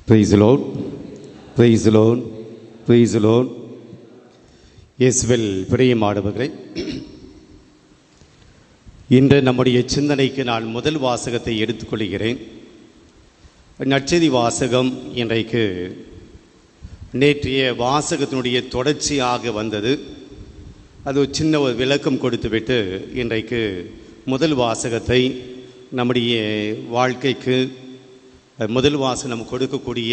Praise the Lord. Praise the Lord. Praise the Lord. இயேசுவில் பிரியமானவர்களே, இன்று நம்முடைய சிந்தனைக்கு நான் முதல் வாசகத்தை எடுத்துக்கொள்கிறேன். நற்செய்தி வாசகம் இன்றைக்கு நேற்றைய வாசகத்தினுடைய தொடர்ச்சியாக வந்தது. அது ஒரு சின்ன ஒரு விளக்கம் கொடுத்துவிட்டு இன்றைக்கு முதல் வாசகத்தை நம்முடைய வாழ்க்கைக்கு முதல் வாசகம் நம்ம கொடுக்கக்கூடிய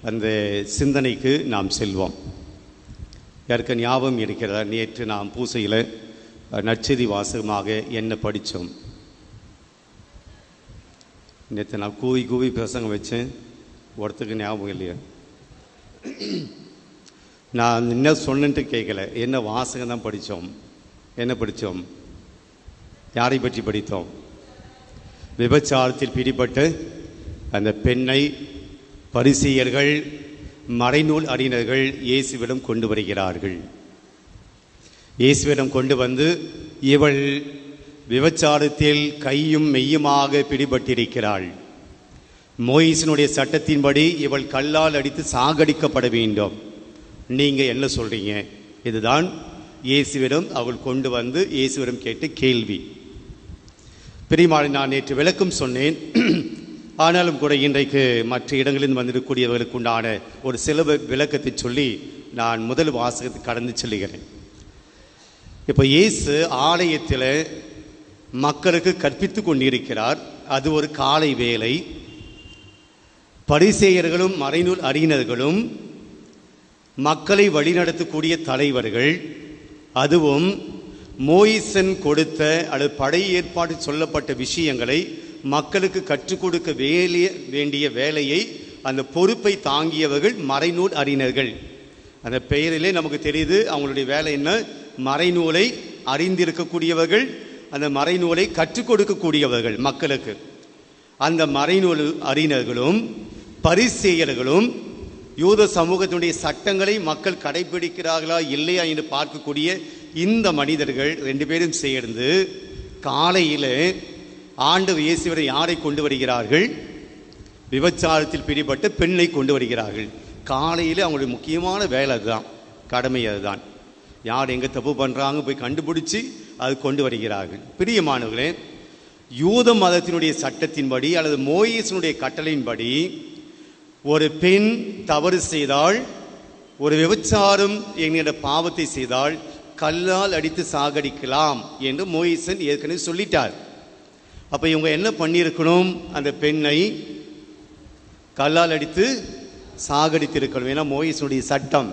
அந்த சிந்தனைக்கு நாம் செல்வோம். யாருக்கு ஞாபகம் இருக்கிறதா? நேற்று நாம் பூசையில் நற்செய்தி வாசகமாக என்ன படித்தோம்? நேற்று நான் கூவி பிரசங்கம் வச்சேன். ஒருத்தருக்கு ஞாபகம் இல்லையா? நான் என்ன சொன்னன்ட்டு கேட்கல. என்ன வாசகம் தான் படித்தோம். என்ன படித்தோம்? யாரை பற்றி படித்தோம்? விபச்சாரத்தில் பிடிபட்டு அந்த பெண்ணை பரிசேயர்கள், மறைநூல் அறிஞர்கள் இயேசுவிடம் கொண்டு வருகிறார்கள். இயேசுவிடம் கொண்டு வந்து, இவள் விபச்சாரத்தில் கையும் மெய்யுமாக பிடிபட்டிருக்கிறாள், மோயிசனுடைய சட்டத்தின்படி இவள் கல்லால் அடித்து சாகடிக்கப்பட வேண்டும், நீங்கள் என்ன சொல்கிறீங்க? இதுதான் இயேசுவிடம் அவள் கொண்டு வந்து இயேசுவிடம் கேட்ட கேள்வி. பிரியமானவர்களே, நான் நேற்று விளக்கம் சொன்னேன். ஆனாலும் கூட இன்றைக்கு மற்ற இடங்களில் வந்திருக்கக்கூடியவர்களுக்கு உண்டான ஒரு சில விளக்கத்தை சொல்லி நான் முதல் வாசகத்தை கடந்து செல்கிறேன். இப்போ இயேசு ஆலயத்தில் மக்களுக்கு கற்பித்து கொண்டிருக்கிறார். அது ஒரு காலை வேளை. பரிசேயர்களும் மறைநூல் அறிஞர்களும் மக்களை வழிநடத்தக்கூடிய தலைவர்கள், அதுவும் மோயிசன் கொடுத்த அல்லது பழைய ஏற்பாடு சொல்லப்பட்ட விஷயங்களை மக்களுக்கு கற்றுக் கொடுக்க வேண்டிய வேலையை, அந்த பொறுப்பை தாங்கியவர்கள் மறைநூல் அறிஞர்கள். அந்த பெயரிலே நமக்கு தெரியுது அவங்களுடைய வேலை என்ன. மறைநூலை அறிந்திருக்கக்கூடியவர்கள், அந்த மறைநூலை கற்றுக் கொடுக்கக்கூடியவர்கள் மக்களுக்கு. அந்த மறைநூல் அறிஞர்களும் பரிசேயர்களும் யூத சமூகத்தினுடைய சட்டங்களை மக்கள் கடைபிடிக்கிறார்களா இல்லையா என்று பார்க்கக்கூடிய இந்த மனிதர்கள் ரெண்டு பேரும் சேர்ந்து காலையில் ஆண்டவர் இயேசுவை யாரை கொண்டு வருகிறார்கள்? விபச்சாரத்தில் பிடிபட்ட பெண்ணை கொண்டு வருகிறார்கள். காலையில் அவங்களுடைய முக்கியமான வேலை அதுதான், கடமை அதுதான். யார் எங்கே தப்பு பண்ணுறாங்க போய் கண்டுபிடிச்சி அது கொண்டு வருகிறார்கள். பிரியமானவர்களே, யூத மதத்தினுடைய சட்டத்தின்படி அல்லது மோயிசனுடைய கட்டளையின்படி ஒரு பெண் தவறு செய்தால், ஒரு விபச்சாரம் என்கிற பாவத்தை செய்தால் கல்லால் அடித்து சாகடிக்கலாம் என்று மோயிசன் ஏற்கனவே சொல்லிட்டார். அப்போ இவங்க என்ன பண்ணியிருக்கணும்? அந்த பெண்ணை கல்லால் அடித்து சாகடித்திருக்கணும். ஏன்னா மோயிசனுடைய சட்டம்.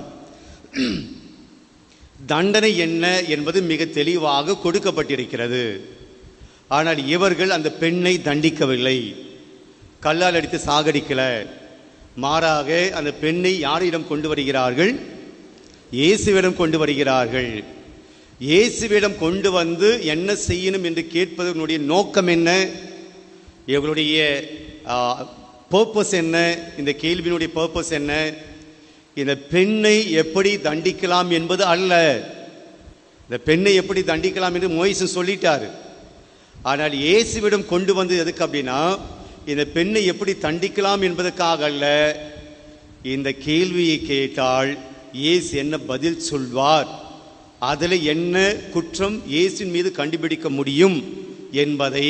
தண்டனை என்ன என்பது மிக தெளிவாக கொடுக்கப்பட்டிருக்கிறது. ஆனால் இவர்கள் அந்த பெண்ணை தண்டிக்கவில்லை, கல்லால் அடித்து சாகடிக்கல. மாறாக அந்த பெண்ணை யாரிடம் கொண்டு வருகிறார்கள்? இயேசுவிடம் கொண்டு வருகிறார்கள். இயேசுவிடம் கொண்டு வந்து என்ன செய்யணும் என்று கேட்பதனுடைய நோக்கம் என்ன? இவர்களுடைய பர்பஸ் என்ன? இந்த கேள்வியினுடைய பர்பஸ் என்ன? இந்த பெண்ணை எப்படி தண்டிக்கலாம் என்பது அல்ல. இந்த பெண்ணை எப்படி தண்டிக்கலாம் என்று மோயிசன் சொல்லிட்டார். ஆனால் இயேசுவிடம் கொண்டு வந்து எதுக்கு அப்படின்னா, இந்த பெண்ணை எப்படி தண்டிக்கலாம் என்பதற்காக அல்ல. இந்த கேள்வியை கேட்டால் இயேசு என்ன பதில் சொல்வார், அதில் என்ன குற்றம் இயேசுவின் மீது கண்டுபிடிக்க முடியும் என்பதை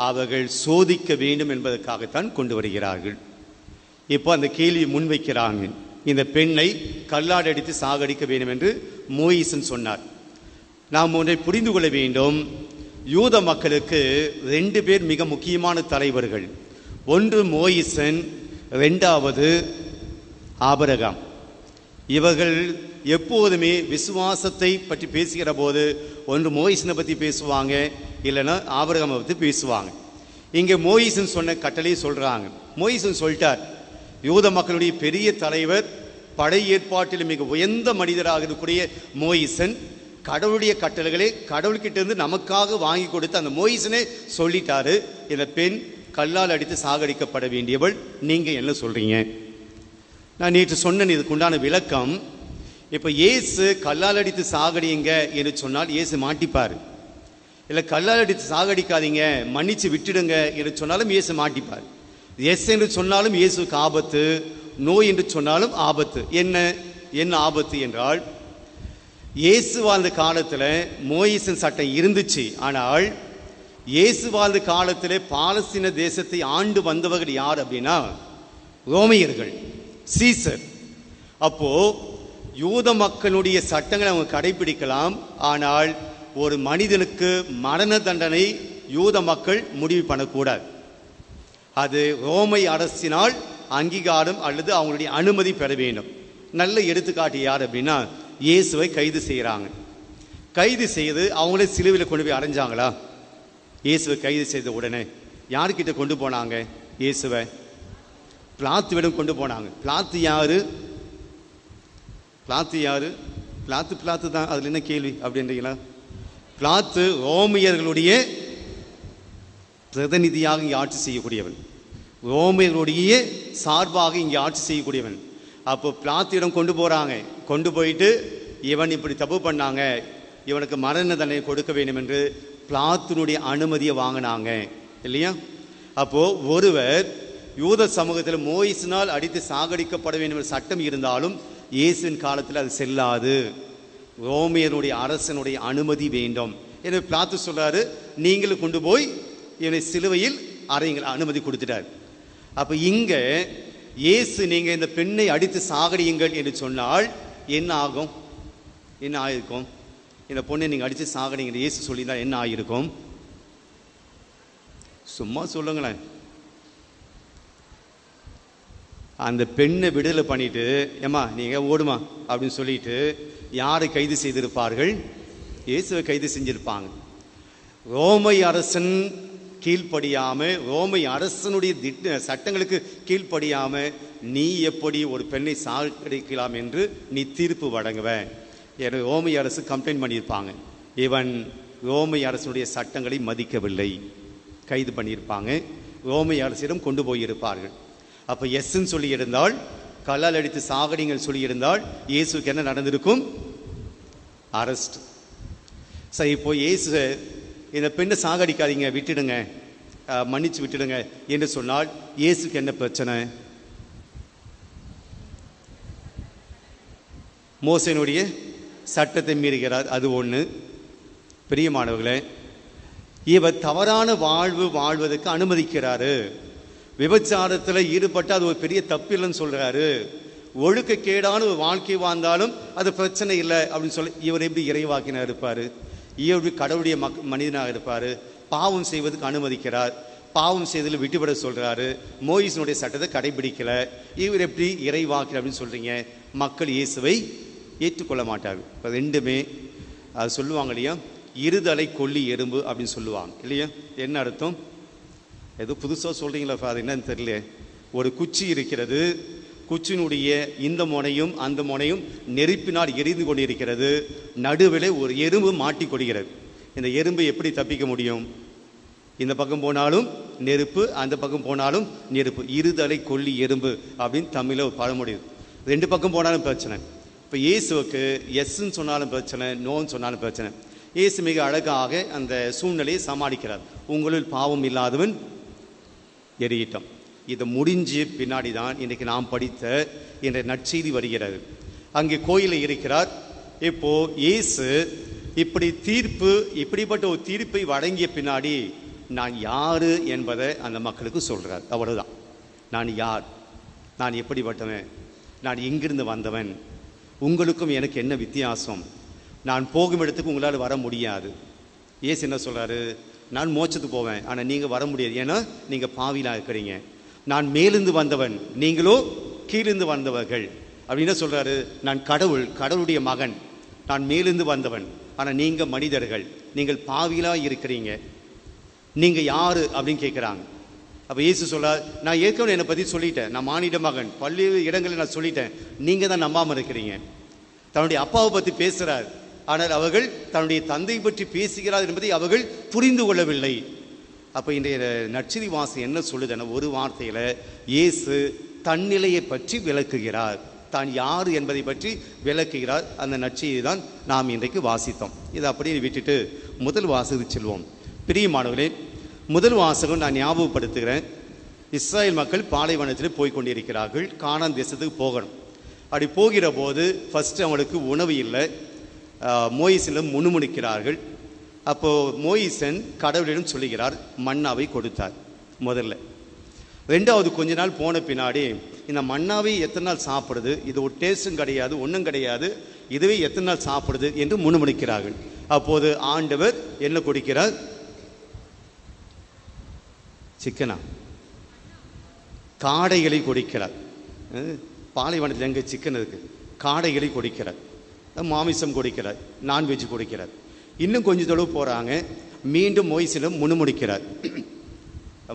அவர்கள் சோதிக்க வேண்டும் என்பதற்காகத்தான் கொண்டு வருகிறார்கள். இப்போ அந்த கேள்வியை முன்வைக்கிறாங்க. இந்த பெண்ணை கல்லால் அடித்து சாகடிக்க வேண்டும் என்று மோயிசன் சொன்னார். நாம் ஒன்றை புரிந்து கொள்ள வேண்டும். யூத மக்களுக்கு ரெண்டு பேர் மிக முக்கியமான தலைவர்கள். ஒன்று மோயிசன், இரண்டாவது ஆபிரகாம். இவர்கள் எப்போதுமே விசுவாசத்தை பற்றி பேசுகிற போது ஒன்று மோயிசனை பற்றி பேசுவாங்க, இல்லைன்னா ஆபிரகாமை பற்றி பேசுவாங்க. இங்கே மோயிசன் சொன்ன கட்டளையை சொல்கிறாங்க. மோயிசன் சொல்லிட்டார், யூத மக்களுடைய பெரிய தலைவர், பழைய ஏற்பாட்டில் மிக உயர்ந்த மனிதராக இருக்கக்கூடிய மோயிசன் கடவுளுடைய கட்டளைகளை கடவுள்கிட்ட இருந்து நமக்காக வாங்கி கொடுத்து அந்த மோயிசனே சொல்லிட்டாரு, இந்த பெண் கல்லால் அடித்து சாகடிக்கப்பட வேண்டியவள், நீங்கள் என்ன சொல்கிறீங்க? நான் நேற்று சொன்னேன் இதுக்குண்டான விளக்கம். இப்போ இயேசு கல்லால் அடித்து சாகடிங்க என்று சொன்னால் இயேசு மாட்டிப்பார். இல்லை கல்லால் அடித்து சாகடிக்காதீங்க, மன்னிச்சு விட்டுடுங்க என்று சொன்னாலும் இயேசு மாட்டிப்பார். எஸ் என்று சொன்னாலும் இயேசுக்கு ஆபத்து, நோய் என்று சொன்னாலும் ஆபத்து. என்ன ஆபத்து என்றால், இயேசு வாழ்ந்த காலத்தில் மோயிசின் சட்டம் இருந்துச்சு. ஆனால் இயேசு வாழ்ந்த காலத்தில் பாலஸ்தீன தேசத்தை ஆண்டு வந்தவர்கள் யார் அப்படின்னா ரோமையர்கள், சீசர். அப்போ யூத மக்களுடைய சட்டங்களை அவங்க கடைபிடிக்கலாம். ஆனால் ஒரு மனிதனுக்கு மரண தண்டனை யூத மக்கள் முடிவு பண்ணக்கூடாது. அது ரோமை அரசினால் அங்கீகாரம் அல்லது அவங்களுடைய அனுமதி பெற வேண்டும். நல்ல எடுத்துக்காட்டு யார் அப்படின்னா, இயேசுவை கைது செய்கிறாங்க. கைது செய்து அவங்களே சிலுவையில் கொண்டு போய் அரைஞ்சாங்களா? இயேசுவை கைது செய்த உடனே யாருக்கிட்ட கொண்டு போனாங்க? இயேசுவை பிலாத்துவிடம் கொண்டு போனாங்க. பிலாத்து யாரு? பிலாத்து தான். அதில் என்ன கேள்வி அப்படின்றீங்களா? பிலாத்து ரோமியர்களுடைய பிரதிநிதியாக இங்கே ஆட்சி செய்யக்கூடியவன், ரோமியர்களுடைய சார்பாக இங்கே ஆட்சி செய்யக்கூடியவன். அப்போ பிலாத்திடம் கொண்டு போகிறாங்க. கொண்டு போயிட்டு இவன் இப்படி தப்பு பண்ணாங்க, இவனுக்கு மரண தண்டனை கொடுக்க வேண்டும் என்று பிலாத்தினுடைய அனுமதியை வாங்கினாங்க இல்லையா? அப்போது ஒருவர் யூத சமூகத்தில் மோயிசினால் அடித்து சாகடிக்கப்பட வேண்டும் என்ற சட்டம் இருந்தாலும் இயேசுவின் காலத்தில் அது செல்லாது. ரோமியனுடைய அரசனுடைய அனுமதி வேண்டும். எனவே பிலாத்து சொல்றாரு, நீங்களும் கொண்டு போய் இவனை சிலுவையில் அறையுங்கள், அனுமதி கொடுத்துட்டார். அப்போ இங்கே இயேசு நீங்கள் இந்த பெண்ணை அடித்து சாகடியுங்கள் என்று சொன்னால் என்ன ஆகும்? என்ன ஆகிருக்கும்? இந்த பொண்ணை நீங்கள் அடித்து சாகடிங்க இயேசு சொல்லியிருந்தால் என்ன ஆகிருக்கும்? சும்மா சொல்லுங்களேன். அந்த பெண்ணை விடுதலை பண்ணிட்டு, ஏம்மா நீங்கள் ஓடுமா அப்படின்னு சொல்லிட்டு யாரை கைது செய்திருப்பார்கள்? இயேசுவை கைது செஞ்சிருப்பாங்க. ரோமை அரசன் கீழ்ப்படியாமல், ரோமை அரசனுடைய சட்டங்களுக்கு கீழ்ப்படியாமல் நீ எப்படி ஒரு பெண்ணை சாகடிக்கலாம் என்று நீ தீர்ப்பு வழங்குவேன். ரோமை அரசு கம்ப்ளைண்ட் பண்ணியிருப்பாங்க, இவன் ரோமை அரசனுடைய சட்டங்களை மதிக்கவில்லை, கைது பண்ணியிருப்பாங்க. ரோமை அரசிடம் கொண்டு போயிருப்பார்கள். அப்போ எஸ்ன்னு சொல்லியிருந்தால், கல்லால் அடித்து சாகடிங்கள் சொல்லியிருந்தால் இயேசுக்கு என்ன நடந்திருக்கும்? அரெஸ்ட். சரி, இப்போ இயேசு இந்த பெண்ணை சாகடிக்காதீங்க, விட்டுடுங்க, மன்னிச்சு விட்டுடுங்க என்று சொன்னால் இயேசுக்கு என்ன பிரச்சனை? மோசேனுடைய சட்டத்தை மீறுகிறார், அது ஒன்று. பிரியமானவர்களே, இவர் தவறான வாழ்வதற்கு அனுமதிக்கிறாரு. விபச்சாரத்தில் ஈடுபட்டு அது ஒரு பெரிய தப்பில்லைன்னு சொல்கிறாரு. ஒழுக்கக்கேடான ஒரு வாழ்க்கை வாழ்ந்தாலும் அது பிரச்சனை இல்லை அப்படின்னு சொல்லி இவர் எப்படி இறைவாக்கினாக இருப்பார்? இவர் கடவுளுடைய மனிதனாக இருப்பார். பாவம் செய்வதற்கு அனுமதிக்கிறார், பாவம் செய்ததில் விட்டுவிட சொல்கிறாரு, மோயிசனுடைய சட்டத்தை கடைபிடிக்கலை, இவர் எப்படி இறைவாக்கினார் அப்படின்னு சொல்கிறீங்க? மக்கள் இயேசுவை ஏற்றுக்கொள்ள மாட்டார்கள். இப்போ ரெண்டுமே அது சொல்லுவாங்க இல்லையா, இருதலை கொல்லி எறும்பு அப்படின்னு சொல்லுவாங்க இல்லையா? என்ன அர்த்தம்? ஏதோ புதுசாக சொல்கிறீங்களா? அது என்னன்னு தெரியல. ஒரு குச்சி இருக்கிறது, குச்சியினுடைய இந்த முனையும் அந்த முனையும் நெருப்பினால் எரிந்து கொண்டு இருக்கிறது. நடுவில் ஒரு எறும்பு மாட்டி கொள்கிறது. இந்த எறும்பு எப்படி தப்பிக்க முடியும்? இந்த பக்கம் போனாலும் நெருப்பு, அந்த பக்கம் போனாலும் நெருப்பு. இருதலை கொல்லி எறும்பு அப்படின்னு தமிழில் ஒரு பழமொழி. ரெண்டு பக்கம் போனாலும் பிரச்சனை. இப்போ இயேசுவுக்கு எஸ்ன்னு சொன்னாலும் பிரச்சனை, நோன்னு சொன்னாலும் பிரச்சனை. இயேசு மிக அழகாக அந்த சூழ்நிலையை சமாளிக்கிறார். உங்களுள் பாவம் இல்லாதவன் எரியட்டும். இது முடிஞ்சு பின்னாடி தான் இன்றைக்கு நாம் படித்த என்ற நற்செய்தி வருகிறது. அங்கே கோயிலில் இருக்கிறார். இப்போ இயேசு இப்படிப்பட்ட ஒரு தீர்ப்பை வழங்கிய பின்னாடி நான் யார் என்பதை அந்த மக்களுக்கு சொல்கிறார். அவ்வளவுதான். நான் யார், நான் எப்படிப்பட்டவன், நான் எங்கிருந்து வந்தவன், உங்களுக்கும் எனக்கு என்ன வித்தியாசம், நான் போகும் இடத்துக்கு உங்களால் வர முடியாது. இயேசு என்ன சொல்கிறாரு? நான் மோட்சத்துக்கு போவேன், ஆனால் நீங்கள் வர முடியாது, ஏன்னா நீங்கள் பாவிலாக இருக்கிறீங்க. நான் மேலிருந்து வந்தவன், நீங்களோ கீழிருந்து வந்தவர்கள் அப்படின்னு சொல்கிறாரு. நான் கடவுளுடைய மகன், நான் மேலிருந்து வந்தவன், ஆனால் நீங்கள் மனிதர்கள், நீங்கள் பாவிலாக இருக்கிறீங்க, நீங்கள் யார் அப்படின்னு கேட்குறாங்க. அப்போ இயேசு சொல்கிறார், நான் ஏற்கனவே என்னை பற்றி சொல்லிட்டேன், நான் மானிட மகன், பல்வேறு இடங்களில் நான் சொல்லிட்டேன், நீங்கள் தான் நம்பாமல் இருக்கிறீங்க. தன்னுடைய அப்பாவை பற்றி பேசுகிறார், ஆனால் அவர்கள் தன்னுடைய தந்தை பற்றி பேசுகிறார் என்பதை அவர்கள் புரிந்து கொள்ளவில்லை. அப்போ இன்றைய நற்செய்தி வாசகம் என்ன சொல்லுதுன்னா, ஒரு வார்த்தையில் இயேசு தன்னிலையை பற்றி விளக்குகிறார், தான் யார் என்பதை பற்றி விளக்குகிறார். அந்த நற்செய்தி தான் நாம் இன்றைக்கு வாசித்தோம். இதை அப்படியே விட்டுட்டு முதல் வாசகத்துக்கு செல்வோம். பிரியமானவர்களே, முதல் வாசகம் நான் ஞாபகப்படுத்துகிறேன். இஸ்ராயல் மக்கள் பாலைவனத்தில் போய் கொண்டிருக்கிறார்கள். கானான் தேசத்துக்கு போகணும். அப்படி போகிற போது ஃபஸ்ட்டு அவங்களுக்கு உணவு இல்லை. மோயிசனிடம் முணுமுணுக்கிறார்கள். அப்போது மோயிசன் கடவுளிடம் சொல்லுகிறார், மன்னாவை கொடுத்தார் முதல்ல. ரெண்டாவது கொஞ்ச நாள் போன பின்னாடி இந்த மன்னாவை எத்தனை நாள் சாப்பிடுது, இது ஒரு டேஸ்டும் கிடையாது, ஒன்றும் கிடையாது, இதுவே எத்தனை நாள் சாப்பிடுது என்று முணுமுணுக்கிறார்கள். அப்போது ஆண்டவர் என்ன கொடுக்கிறார்? சிக்கனா காடைகளை கொடுக்கிறார். பாலைவனத்தில் எங்கே சிக்கன் இருக்கு, காடைகளை கொடுக்கிறார். மாமிசம் கொடுக்கிறார், நான்வெஜ் கொடுக்கிறார். இன்னும் கொஞ்சம் தொலைவு போகிறாங்க. மீண்டும் மோயிசனிடம் முணுமுணுக்கிறார்.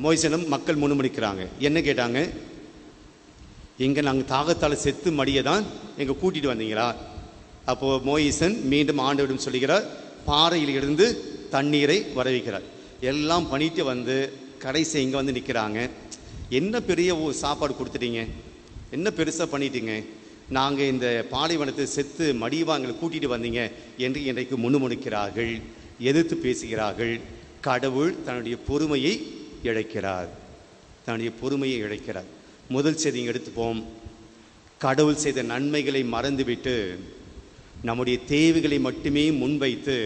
மோயிசனிடம் மக்கள் முணுமுணுக்கிறாங்க. என்ன கேட்டாங்க? இங்கே நாங்கள் தாகத்தால் செத்து மடிய தான் எங்கே கூட்டிகிட்டு வந்தீங்களா? அப்போது மோயிசன் மீண்டும் ஆண்டவரிடம் சொல்லுகிறார், பாறையில் இருந்து தண்ணீரை வர வைக்கிறார். எல்லாம் பண்ணிட்டு வந்து கடைசி இங்கே வந்து நிற்கிறாங்க. என்ன பெரிய சாப்பாடு கொடுத்துட்டீங்க, என்ன பெருசாக பண்ணிட்டீங்க, நாங்கள் இந்த பாலைவனத்தை செத்து மடிவா எங்களை கூட்டிகிட்டு வந்தீங்க என்று இன்றைக்கு முணுமுணுக்கிறார்கள், எதிர்த்து பேசுகிறார்கள். கடவுள் தன்னுடைய பொறுமையை இழக்கிறார், தன்னுடைய பொறுமையை இழக்கிறார். முதல் செய்தி எடுத்துப்போம். கடவுள் செய்த நன்மைகளை மறந்துவிட்டு நம்முடைய தேவைகளை மட்டுமே முன்வைத்து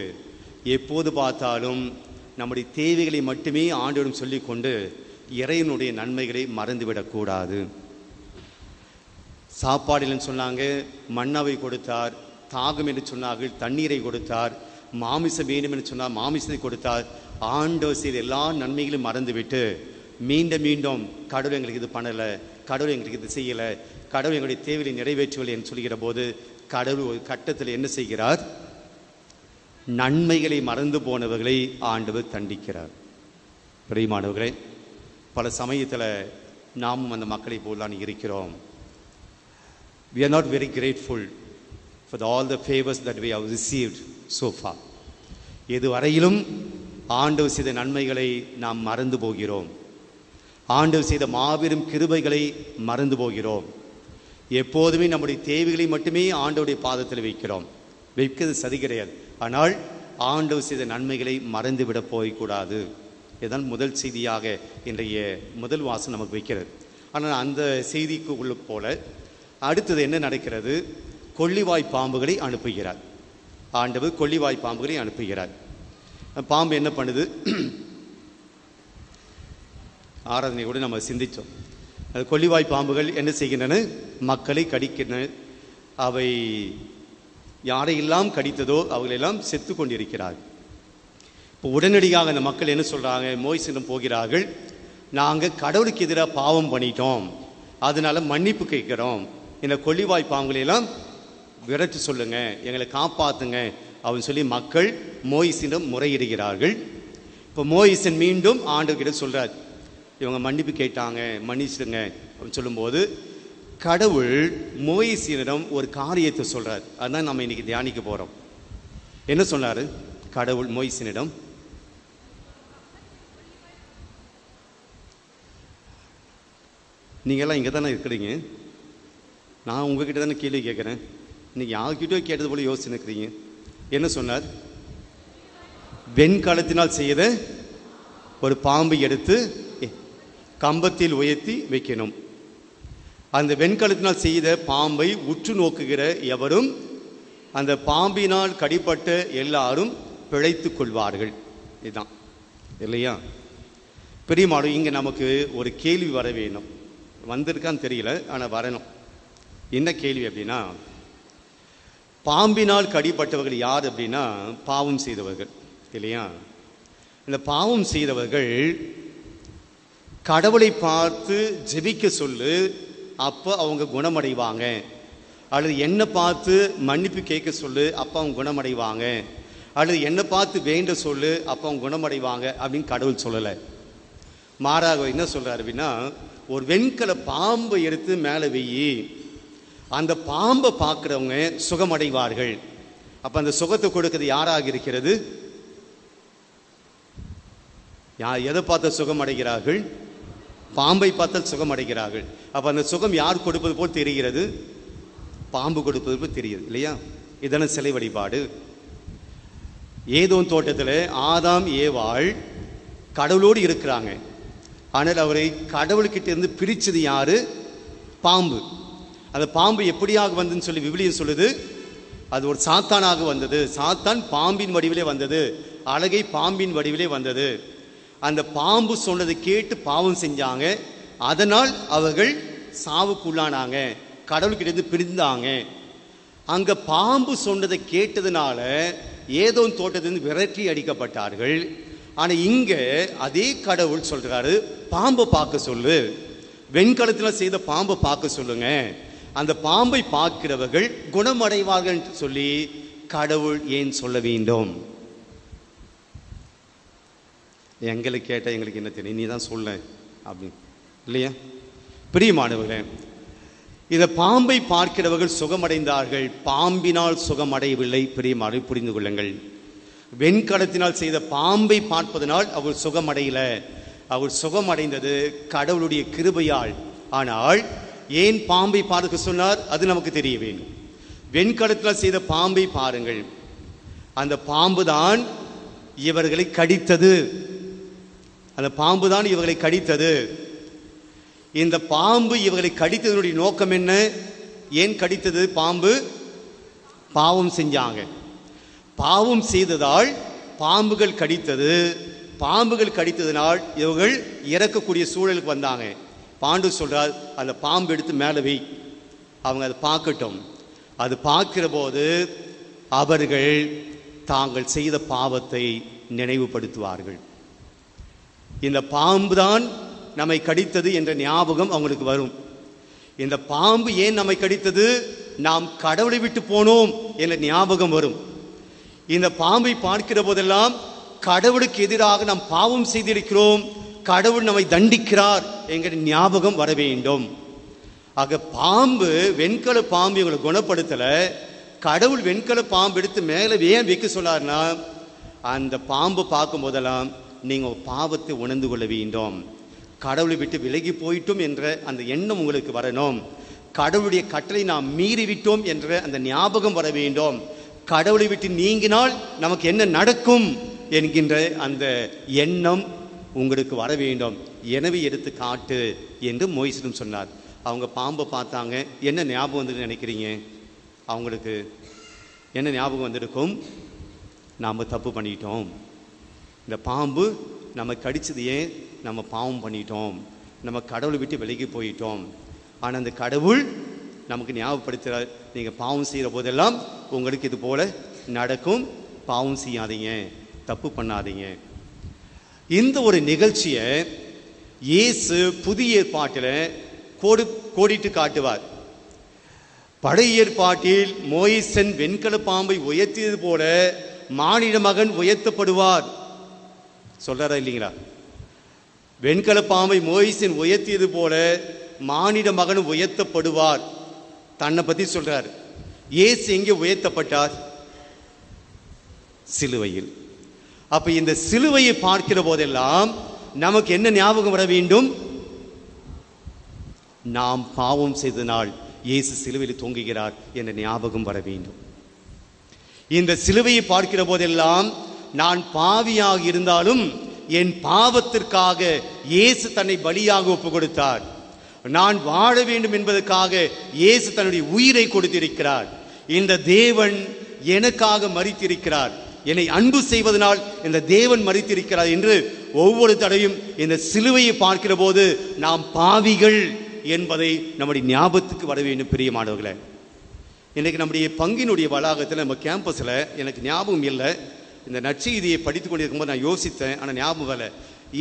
எப்போது பார்த்தாலும் நம்முடைய தேவைகளை மட்டுமே ஆண்டவரிடம் சொல்லிக்கொண்டு இறைவனுடைய நன்மைகளை மறந்துவிடக்கூடாது. சாப்பாடுன்னு சொன்னாங்க, மன்னாவை கொடுத்தார். தாகம் என்று சொன்னார்கள், தண்ணீரை கொடுத்தார். மாமிசம் வேண்டும் என்று சொன்னார், மாமிசத்தை கொடுத்தார். ஆண்டவர் செய்த எல்லா நன்மைகளையும் மறந்துவிட்டு மீண்டும் மீண்டும் கடவுள் எங்களுக்கு இது பண்ணலை, கடவுள் எங்களுக்கு இது செய்யலை, கடவுள் எங்களுடைய தேவையை நிறைவேற்றவில்லை என்று சொல்கிற போது கடவுள் ஒரு கட்டத்தில் என்ன செய்கிறார்? நன்மைகளை மறந்து போனவர்களை ஆண்டவர் தண்டிக்கிறார். பிரியமானவர்களே, பல சமயத்தில் நாமும் அந்த மக்களை போல் தான் இருக்கிறோம். We are not very grateful for all the favors that we have received so far. இதுவரையிலும் ஆண்டவர் செய்த நன்மைகளை நாம் மறந்து போகிறோம். ஆண்டவர் செய்த மாபெரும் கிருபைகளை மறந்து போகிறோம். எப்போதுமே நம்முடைய தேவைகளை மட்டுமே ஆண்டவருடைய பாதத்தில் வைக்கிறோம். வைக்கிறது சரி கிடையாது. ஆனால் ஆண்டவர் செய்த நன்மைகளை மறந்துவிட போகக்கூடாது. இதுதான் முதல் செய்தியாக இன்றைய முதல் வாசம் நமக்கு வைக்கிறது. ஆனால் அந்த செய்திக்கு உள்ள போல அடுத்தது என்ன நடக்கிறது? கொள்ளிவாய் பாம்புகளை அனுப்புகிறார். ஆண்டவர் கொள்ளிவாய் பாம்புகளை அனுப்புகிறார். பாம்பு என்ன பண்ணுது? ஆராதனை கூட நம்ம சிந்தித்தோம். அது கொள்ளிவாய் பாம்புகள் என்ன செய்கின்றன? மக்களை கடிக்கின்றன. அவை யாரையெல்லாம் கடித்ததோ அவர்களெல்லாம் செத்து கொண்டிருக்கிறார்கள். இப்போ உடனடியாக அந்த மக்கள் என்ன சொல்கிறாங்க? மோயிசனிடம் போகிறார்கள், நாங்கள் கடவுளுக்கு எதிராக பாவம் பண்ணிட்டோம், அதனால மன்னிப்பு கேட்குறோம், இந்த கொள்ளிவாய் பாம்புகளெல்லாம் விரட்டு சொல்லுங்க, எங்களை காப்பாற்றுங்க அப்படின்னு சொல்லி மக்கள் மோயிசனிடம் முறையிடுகிறார்கள். இப்போ மோயிசன் மீண்டும் ஆண்டவர்கிட்ட சொல்கிறார், இவங்க மன்னிப்பு கேட்டாங்க, மன்னிச்சிடுங்க அப்படின்னு சொல்லும்போது கடவுள் மோயிசனிடம் ஒரு காரியத்தை சொல்கிறார். அதுதான் நம்ம இன்னைக்கு தியானிக்க போகிறோம். என்ன சொன்னார் கடவுள் மோயிசனிடம்? நீங்கள்லாம் இங்கே தானே இருக்கிறீங்க, நான் உங்ககிட்ட தானே கேள்வி கேட்குறேன், இன்னைக்கு யார்கிட்டயோ கேட்டது போல யோசிச்சுருக்கிறீங்க. என்ன சொன்னார்? வெண்கலத்தினால் செய்த ஒரு பாம்பை எடுத்து கம்பத்தில் உயர்த்தி வைக்கணும். அந்த வெண்கலத்தினால் செய்த பாம்பை உற்று நோக்குகிற எவரும் அந்த பாம்பினால் கடிப்பட்ட எல்லாரும் பிழைத்து கொள்வார்கள். இதுதான் இல்லையா? பெரியமாடு இங்கே நமக்கு ஒரு கேள்வி வர வேணும். வந்திருக்கான்னு தெரியல, ஆனால் வரணும். என்ன கேள்வி அப்படின்னா, பாம்பினால் கடிப்பட்டவர்கள் யார் அப்படின்னா பாவம் செய்தவர்கள் இல்லையா? இந்த பாவம் செய்தவர்கள் கடவுளை பார்த்து ஜெபிக்க சொல்லு, அப்போ அவங்க குணமடைவாங்க. அல்லது என்னை பார்த்து மன்னிப்பு கேட்க சொல்லு, அப்போ அவங்க குணமடைவாங்க. அல்லது என்னை பார்த்து வேண்ட சொல்லு, அப்போ அவங்க குணமடைவாங்க அப்படின்னு கடவுள் சொல்லலை. மாறாக என்ன சொல்கிறார் அப்படின்னா, ஒரு வெண்கல பாம்பை எடுத்து மேலே வெயி, அந்த பாம்பை பார்க்குறவங்க சுகமடைவார்கள். அப்போ அந்த சுகத்தை கொடுக்கிறது யாராக இருக்கிறது? எதை பார்த்த சுகம் அடைகிறார்கள்? பாம்பை பார்த்தால் சுகம் அடைகிறார்கள். அப்போ அந்த சுகம் யார் கொடுப்பது போல் தெரிகிறது? பாம்பு கொடுப்பது போல் தெரியுது இல்லையா? இதன சிலை வழிபாடு. ஏதோன் தோட்டத்தில் ஆதாம் ஏவாள் கடவுளோடு இருக்கிறாங்க. ஆனால் அவரை கடவுள்கிட்ட இருந்து பிரித்தது யாரு? பாம்பு. அந்த பாம்பு எப்படியாக வந்ததுன்னு சொல்லி விவிலியம் சொல்லுது, அது ஒரு சாத்தானாக வந்தது. சாத்தான் பாம்பின் வடிவிலே வந்தது, அழகை பாம்பின் வடிவிலே வந்தது. அந்த பாம்பு சொன்னதை கேட்டு பாவம் செஞ்சாங்க. அதனால் அவர்கள் சாவுக்குள்ளானாங்க, கடவுள்கிட்ட பிரிந்தாங்க. அங்க பாம்பு சொன்னதை கேட்டதுனால ஏதோ தோட்டத்திலிருந்து விரட்டி அடிக்கப்பட்டார்கள். ஆனா இங்க அதே கடவுள் சொல்றாரு, பாம்பை பார்க்க சொல்லு, வெண்கலத்தில் செய்த பாம்பை பார்க்க சொல்லுங்க, அந்த பாம்பை பார்க்கிறவர்கள் குணமடைவார்கள் சொல்லி கடவுள் ஏன் சொல்ல வேண்டும்? எங்களுக்கு கேட்ட எங்களுக்கு என்ன தெரியும், நீ தான் சொல்ல அப்படின்னு இல்லையா? பிரியமானவர்களே, இந்த பாம்பை பார்க்கிறவர்கள் சுகமடைந்தார்கள், பாம்பினால் சுகமடையவில்லை. பிரியமானவர்களே, புரிந்து கொள்ளுங்கள். வெண்கலத்தினால் செய்த பாம்பை பார்ப்பதனால் அவர் சுகமடையல, அவர் சுகமடைந்தது கடவுளுடைய கிருபையால். ஆனால் ஏன் பாம்பை பார்க்க சொன்னார்? அது நமக்கு தெரிய வேண்டும். வெண்கலத்தினால் செய்த பாம்பை பாருங்கள், அந்த பாம்பு தான் இவர்களை கடித்தது. அந்த பாம்பு தான் இவர்களை கடித்தது. இந்த பாம்பு இவர்களை கடித்ததனுடைய நோக்கம் என்ன? ஏன் கடித்தது பாம்பு? பாவம் செஞ்சாங்க. பாவம் செய்ததால் பாம்புகள் கடித்தது. பாம்புகள் கடித்ததனால் இவர்கள் இறக்கக்கூடிய சூழலுக்கு வந்தாங்க. பாண்டு சொல்றார், அந்த பாம்பு எடுத்து மேலே வை, அவங்க அதை பார்க்கட்டும். அது பார்க்கிற போது அவர்கள் தாங்கள் செய்த பாவத்தை நினைவுபடுத்துவார்கள். இந்த பாம்பு தான் நம்மை கடித்தது என்ற ஞாபகம் அவங்களுக்கு வரும். இந்த பாம்பு ஏன் நம்மை கடித்தது? நாம் கடவுளை விட்டு போனோம் என்ற ஞாபகம் வரும். இந்த பாம்பை பார்க்கிற போதெல்லாம் கடவுளுக்கு எதிராக நாம் பாவம் செய்திருக்கிறோம், கடவுள் நம்மை தண்டிக்கிறார் என்கிற ஞாபகம் வர வேண்டும். ஆக பாம்பு, வெண்கல பாம்பு இவங்களை குணப்படுத்தல. கடவுள் வெண்கல பாம்பு எடுத்து மேலே ஏன் வைக்க சொன்னார்னா, அந்த பாம்பு பார்க்கும் போதெல்லாம் நீங்கள் பாவத்தை உணர்ந்து கொள்ள வேண்டும், கடவுளை விட்டு விலகி போயிட்டோம் என்ற அந்த எண்ணம் உங்களுக்கு வரணும், கடவுளுடைய கட்டளை நாம் மீறிவிட்டோம் என்ற அந்த ஞாபகம் வர வேண்டும், கடவுளை விட்டு நீங்கினால் நமக்கு என்ன நடக்கும் என்கின்ற அந்த எண்ணம் உங்களுக்கு வர வேண்டும். எனவே எடுத்து காட்டு என்று மோயிசிடம் சொன்னார். அவங்க பாம்பை பார்த்தாங்க. என்ன ஞாபகம் வந்து நினைக்கிறீங்க? அவங்களுக்கு என்ன ஞாபகம் வந்திருக்கும்? நாம் தப்பு பண்ணிட்டோம், இந்த பாம்பு நம்ம கடிச்சது ஏன்? நம்ம பாவம் பண்ணிட்டோம், நம்ம கடவுளை விட்டு விலகி போயிட்டோம். ஆனால் அந்த கடவுள் நமக்கு ஞாபகப்படுத்துகிறார், நீங்கள் பாவம் செய்கிற போதெல்லாம் உங்களுக்கு இது போல நடக்கும், பாவம் செய்யாதீங்க, தப்பு பண்ணாதீங்க. இந்த ஒரு நிகழ்ச்சியை இயேசு புதிய ஏற்பாட்டில் கோடிட்டு காட்டுவார். பழைய ஏற்பாட்டில் மோயிசன் வெண்கல பாம்பை உயர்த்தியது போல மானிட மகன் உயர்த்தப்படுவார் சொல்றாரா இல்லைங்களா? வெண்கல பாம்பை மோயிசன் உயர்த்தியது போல மானிட மகன் உயர்த்தப்படுவார். தன்னை பத்தி சொல்றார். இயேசு எங்கே உயர்த்தப்பட்டார்? சிலுவையில். அப்ப இந்த சிலுவையை பார்க்கிற போதெல்லாம் நமக்கு என்ன ஞாபகம் வர வேண்டும்? நாம் பாவம் செய்தனால் இயேசு சிலுவையில் தொங்குகிறார் என்ற ஞாபகம் வர வேண்டும். இந்த சிலுவையை பார்க்கிற போதெல்லாம் நான் பாவியாக இருந்தாலும் என் பாவத்திற்காக இயேசு தன்னை பலியாக ஒப்பு கொடுத்தார். நான் வாழ வேண்டும் என்பதற்காக இயேசு தன்னுடைய உயிரை கொடுத்திருக்கிறார். இந்த தேவன் எனக்காக மரித்திருக்கிறார், என்னை அன்பு செய்வதனால் இந்த தேவன் மரித்திருக்கிறார் என்று ஒவ்வொரு தடையும் இந்த சிலுவையை பார்க்கிற போது நாம் பாவிகள் என்பதை நம்முடைய ஞாபகத்துக்கு வர வேண்டும். பிரியமானவர்களே, இன்றைக்கு நம்முடைய பங்கினுடைய வளாகத்தில் நம்ம கேம்பஸில் எனக்கு ஞாபகம் இல்லை, இந்த நற்செய்தியை படித்து கொண்டிருக்கும்போது நான் யோசித்தேன், ஆனால் ஞாபகம் இல்லை.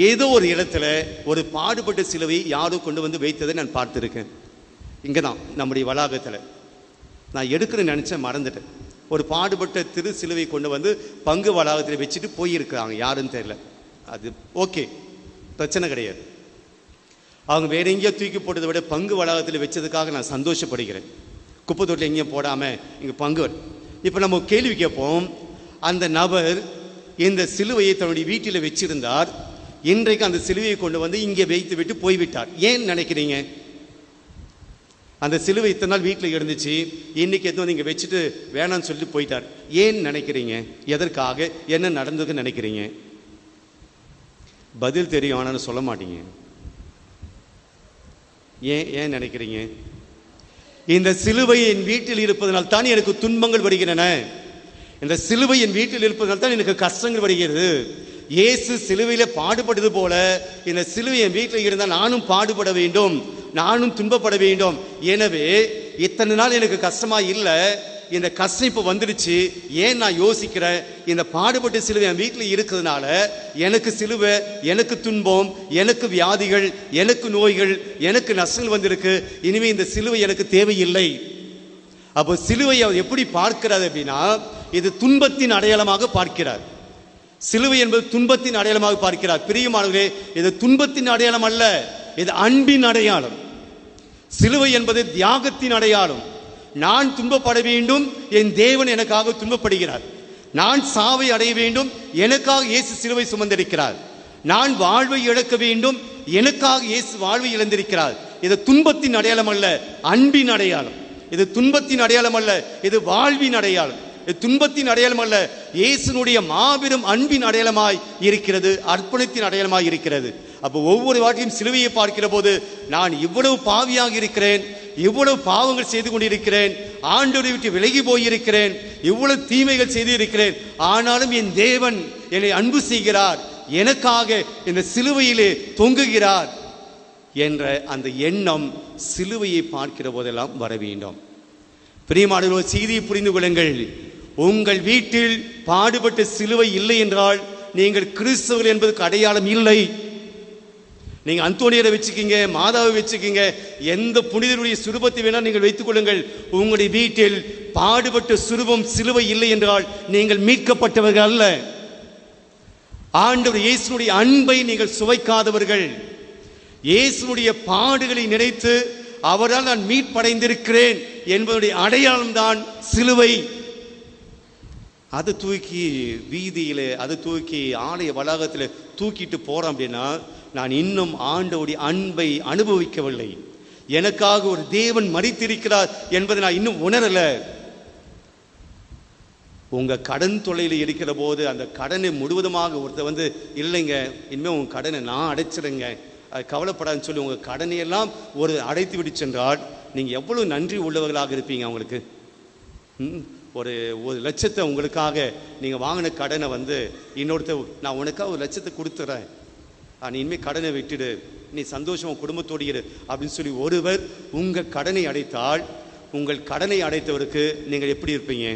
ஏதோ ஒரு இடத்துல ஒரு பாடுபட்ட சிலுவை யாரோ கொண்டு வந்து வைத்ததை நான் பார்த்துருக்கேன். இங்கே தான் நம்முடைய வளாகத்தில் நான் எடுக்கிறேன்னு நினச்சேன், மறந்துட்டேன். ஒரு பாடுபட்ட திரு சிலுவை கொண்டு வந்து பங்கு வளாகத்தில் வச்சுட்டு போயிருக்கிறாங்க, யாருன்னு தெரியல. அது ஓகே, பிரச்சனை கிடையாது. அவங்க வேற எங்கேயோ தூக்கி போட்டதை விட பங்கு வளாகத்தில் வச்சதுக்காக நான் சந்தோஷப்படுகிறேன். குப்பை தொட்டில் எங்கேயும் போடாமல் இங்கே பங்கு. இப்போ நம்ம கேள்வி கேட்போம், அந்த நபர் இந்த சிலுவையை தன்னுடைய வீட்டில் வச்சிருந்தார், இன்றைக்கு அந்த சிலுவையை கொண்டு வந்து இங்கே வைத்து விட்டு போய்விட்டார். ஏன் நினைக்கிறீங்க? அந்த சிலுவை இத்தனை நாள் வீட்டில் இருந்துச்சு, இன்னைக்கு எடுத்து வந்து இங்கே வச்சுட்டு வேணான்னு சொல்லிட்டு போயிட்டார். ஏன் நினைக்கிறீங்க? எதற்காக? என்ன நடந்ததுன்னு நினைக்கிறீங்க? பதில் தெரியும், ஆனால் சொல்ல மாட்டீங்க. ஏன் ஏன் நினைக்கிறீங்க? இந்த சிலுவை என் வீட்டில் இருப்பதனால் தான் எனக்கு துன்பங்கள் வருகின்றன. இந்த சிலுவை என் வீட்டில் இருப்பதனால் தான் எனக்கு கஷ்டங்கள் வருகிறது. இயேசு சிலுவையில பாடுபட்டது போல இந்த சிலுவை என் வீட்டில் இருந்தால் நானும் பாடுபட வேண்டும், நானும் துன்பப்பட வேண்டும். எனவே இத்தனை நாள் எனக்கு கஷ்டமா இல்லை, இந்த கஷ்டம் இப்போ வந்துடுச்சு. ஏன் நான் யோசிக்கிறேன், இந்த பாடுபட்ட சிலுவை என் வீட்டில் இருக்கிறதுனால எனக்கு சிலுவை, எனக்கு துன்பம், எனக்கு வியாதிகள், எனக்கு நோய்கள், எனக்கு நஷ்டங்கள் வந்திருக்கு. இனிமே இந்த சிலுவை எனக்கு தேவையில்லை. அப்போ சிலுவை அவர் எப்படி பார்க்கிறார் அப்படின்னா, இது துன்பத்தின் அடையாளமாக பார்க்கிறார். சிலுவை என்பது துன்பத்தின் அடையாளமாக பார்க்கிறார். பிரியமானவர்களே, இது துன்பத்தின் அடையாளம் அல்ல, இது அன்பின் அடையாளம். சிலுவை என்பது தியாகத்தின் அடையாளம். நான் துன்பப்பட வேண்டும், என் தேவன் எனக்காக துன்பப்படுகிறார். நான் சாவை அடைய வேண்டும், எனக்காக இயேசு சிலுவை சுமந்திருக்கிறார். நான் வாழ்வை இழக்க வேண்டும், எனக்காக இயேசு வாழ்வை இழந்திருக்கிறார். இது துன்பத்தின் அடையாளம் அல்ல, அன்பின் அடையாளம். இது துன்பத்தின் அடையாளம் அல்ல, இது வாழ்வின் அடையாளம். இது துன்பத்தின் அடையாளம் அல்ல, இயேசுனுடைய மாபெரும் அன்பின் அடையாளமாய் இருக்கிறது, அர்ப்பணத்தின் அடையாளமாய் இருக்கிறது. அப்போ ஒவ்வொரு வாட்டியும் சிலுவையை பார்க்கிற போது, நான் இவ்வளவு பாவியாக இருக்கிறேன், இவ்வளவு பாவங்கள் செய்து கொண்டிருக்கிறேன், ஆண்டவரை விட்டு விலகி போயிருக்கிறேன், இவ்வளவு தீமைகள் செய்து இருக்கிறேன், ஆனாலும் என் தேவன் என்னை அன்பு செய்கிறார், எனக்காக இந்த சிலுவையிலே தொங்குகிறார் என்ற அந்த எண்ணம் சிலுவையை பார்க்கிற போதெல்லாம் வர வேண்டும். பிரியமானவர்களே, செய்தியை புரிந்து கொள்ளுங்கள். உங்கள் வீட்டில் பாடுபட்ட சிலுவை இல்லை என்றால் நீங்கள் கிறிஸ்தவர்கள் என்பதற்கு அடையாளம் இல்லை. நீங்க அந்தோனியரை வச்சுக்கிங்க, மாதாவை வச்சுக்கிங்க, எந்த புனிதருடைய சுரூபத்தை வேணால் நீங்கள் வைத்துக் கொள்ளுங்கள். உங்களுடைய வீட்டில் பாடுபட்ட சுரூபம் சிலுவை இல்லை என்றால் நீங்கள் மீட்கப்பட்டவர்கள் அல்ல. ஆண்டவர் இயேசுனுடைய அன்பை நீங்கள் சுவைக்காதவர்கள். இயேசுனுடைய பாடுகளை நினைத்து அவரால் நான் மீட்படைந்திருக்கிறேன் என்பதுடைய அடையாளம் தான் சிலுவை. அதை தூக்கி வீதியில், அதை தூக்கி ஆலய வளாகத்தில் தூக்கிட்டு போறோம் அப்படின்னா நான் இன்னும் ஆண்டவருடைய அன்பை அனுபவிக்கவில்லை. எனக்காக ஒரு தேவன் மரித்திருக்கிறார் என்பதை நான் இன்னும் உணரல. உங்க கடன் தொல்லையில் இருக்கிற போது அந்த கடனை முழுவதுமாக ஒருத்தர் இல்லைங்க, இனிமேல் உங்க கடனை நான் அடைச்சிடுங்க, அது கவலைப்படாதுன்னு சொல்லி உங்க கடனையெல்லாம் ஒரு அடைத்து விட்டு சென்றால் நீங்க எவ்வளவு நன்றி உள்ளவர்களாக இருப்பீங்க. அவங்களுக்கு ஒரு 1 லட்சத்தை உங்களுக்காக நீங்க வாங்கின கடனை இன்னொருத்தர், நான் உனக்காக 1 லட்சத்தை கொடுத்துறேன், நீ இனிமேல் கடனை விட்டுடு, நீ சந்தோஷமா குடும்பத்தோடு இரு அப்படின்னு சொல்லி ஒருவர் உங்க கடனை அடைத்தால், உங்கள் கடனை அடைத்தவருக்கு நீங்கள் எப்படி இருப்பீங்க?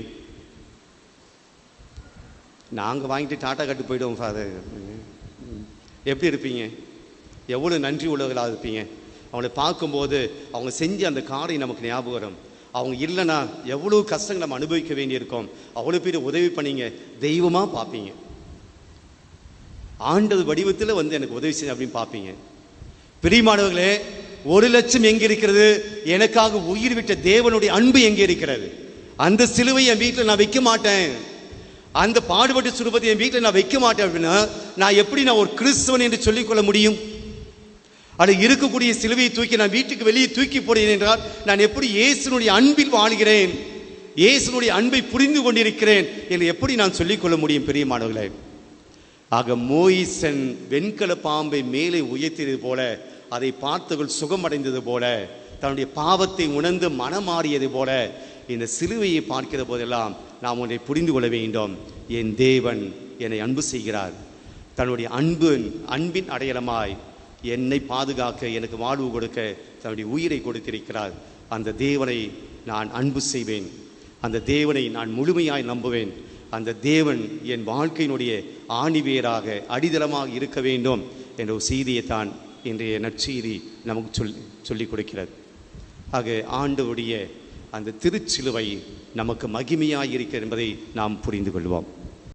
நாங்க வாங்கிட்டு டாட்டா கட்டு போயிடுவோம் ஃபாதர், எப்படி இருப்பீங்க? எவ்வளவு நன்றி உள்ளவர்களாக இருப்பீங்க? அவங்களை பார்க்கும்போது அவங்க செஞ்ச அந்த காரியம் நமக்கு ஞாபகம் வரும். அவங்க இல்லைன்னா எவ்வளவு கஷ்டங்கள் நம்ம அனுபவிக்க வேண்டியிருக்கோம். அவ்வளோ பேர் உதவி பண்ணீங்க, தெய்வமா பார்ப்பீங்க. ஆண்டது வடிவத்தில் எனக்கு உதவி செய்ய அப்படின்னு பார்ப்பீங்க. பிரியமானவர்களே, 1 லட்சம் எங்கே இருக்கிறது? எனக்காக உயிர் விட்ட தேவனுடைய அன்பு எங்கே இருக்கிறது? அந்த சிலுவை என் வீட்டில் நான் வைக்க மாட்டேன், அந்த பாடுபட்ட சுரூபத்தை என் வீட்டில் நான் வைக்க மாட்டேன் அப்படின்னா நான் எப்படி நான் ஒரு கிறிஸ்தவன் என்று சொல்லிக்கொள்ள முடியும்? அது இருக்கக்கூடிய சிலுவையை தூக்கி நான் வீட்டுக்கு வெளியே தூக்கி போடுகிறேன் என்றால் நான் எப்படி இயேசுனுடைய அன்பில் வாழ்கிறேன், இயேசுனுடைய அன்பை புரிந்து கொண்டிருக்கிறேன் என்று எப்படி நான் சொல்லிக்கொள்ள முடியும்? பிரியமானவர்களே, ஆக மோயிசன் வெண்கல பாம்பை மேலே உயர்த்தியது போல, அதை பார்த்தவர்கள் சுகமடைந்தது போல, தன்னுடைய பாவத்தை உணர்ந்து மனமாறியது போல, இந்த சிலுவையை பார்க்கிற போதெல்லாம் நாம் ஒன்றை புரிந்து கொள்ள வேண்டும். என் தேவன் என்னை அன்பு செய்கிறார். தன்னுடைய அன்பின் அடையாளமாய் என்னை பாதுகாக்க, எனக்கு வாழ்வு கொடுக்க தன்னுடைய உயிரை கொடுத்திருக்கிறார். அந்த தேவனை நான் அன்பு செய்வேன், அந்த தேவனை நான் முழுமையாய் நம்புவேன். அந்த தேவன் என் வாழ்க்கையினுடைய ஆணிவேராக அடித்தளமாக இருக்க வேண்டும் என்ற ஒரு செய்தியைத்தான் இன்றைய நற்செய்தி நமக்கு சொல்லிக் கொடுக்கிறது. ஆக ஆண்டவருடைய அந்த திருச்சிலுவை நமக்கு மகிமையாக இருக்கிறது என்பதை நாம் புரிந்து கொள்வோம்.